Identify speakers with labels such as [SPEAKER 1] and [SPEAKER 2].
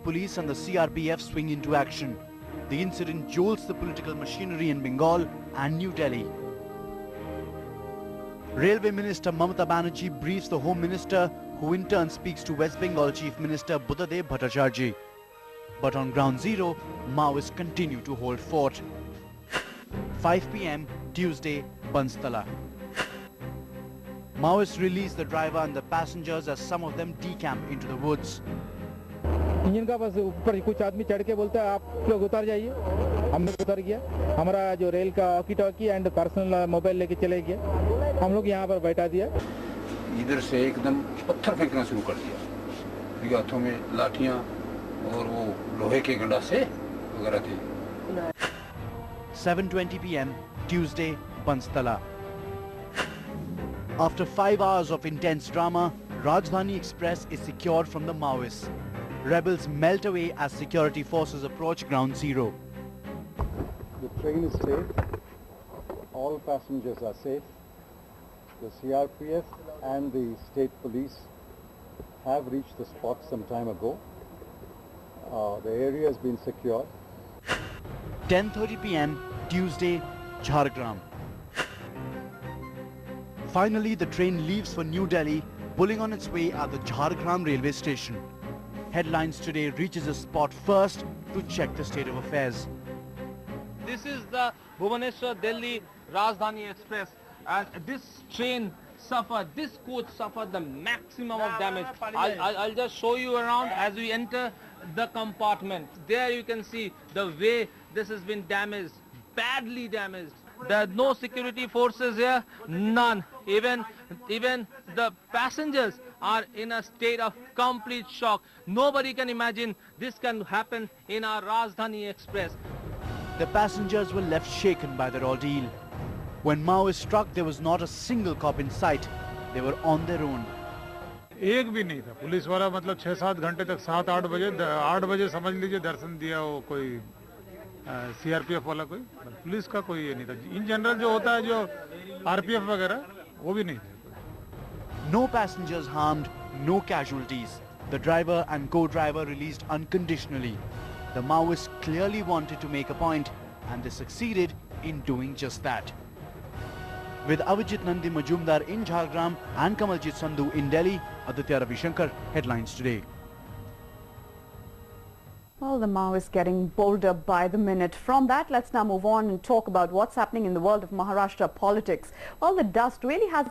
[SPEAKER 1] police and the CRPF swing into action. The incident jolts the political machinery in Bengal and New Delhi. Railway Minister Mamata Banerjee briefs the Home Minister, who in turn speaks to West Bengal Chief Minister Buddhadev Bhattacharjee. But on ground zero, Maoists continue to hold fort. 5 p.m. Tuesday, Banstala. Maoists release the driver and the passengers as some of them decamp into the woods.
[SPEAKER 2] Engine का बस ऊपर कुछ आदमी चढ़ के बोलता है आप लोग उतर जाइए. हम लोग उतर गया. हमारा जो रेल का walkie talkie and personal mobile लेके चले गए. हम लोग यहाँ पर बैठा दिया.
[SPEAKER 3] इधर से एकदम पत्थर फेंकना शुरू कर दिया. क्योंकि हाथों में लाठियाँ और वो लोहे के गंडासे वगैरह थे.
[SPEAKER 1] 7:20 p.m. Tuesday, Banstala. After 5 hours of intense drama, Rajdhani Express is secured from the Maoists. Rebels melt away as security forces approach ground zero.
[SPEAKER 4] The train is safe. All passengers are safe. The CRPF and the state police have reached the spot some time ago. The area has been secured.
[SPEAKER 1] 10:30 p.m. Tuesday, Jhargram. Finally, the train leaves for New Delhi, pulling on its way at the Jhargram railway station. Headlines Today reaches the spot first to check the state of affairs.
[SPEAKER 5] This is the Bhubaneswar Delhi Rajdhani Express, and this train suffered, this coach suffered the maximum of damage. I'll just show you around as we enter the compartment. There you can see the way this has been damaged, badly damaged. There are no security forces here, none. Even the passengers are in a state of complete shock. Nobody can imagine this can happen in our Rajdhani Express.
[SPEAKER 1] The passengers were left shaken by their ordeal. When Maoists struck, there was not a single cop in sight. They were on their own.
[SPEAKER 6] एक भी नहीं था. Police वाला मतलब 6-7 घंटे तक 8 बजे समझ लीजिए दर्शन दिया. वो कोई CRPF वाला कोई, पुलिस का कोई ये नहीं था. इन जनरल जो होता है जो RPF वगैरह वो भी नहीं थे.
[SPEAKER 1] No passengers harmed, no casualties. The driver and co-driver released unconditionally. The Maoists clearly wanted to make a point, and they succeeded in doing just that. With Avijit Nandi Majumdar in Jhargram and Kamaljit Sandhu in Delhi, Aditya Ravishankar, Headlines Today.
[SPEAKER 7] Well, the Maoists getting bolder by the minute. From that, let's now move on and talk about what's happening in the world of Maharashtra politics. Well, the dust really has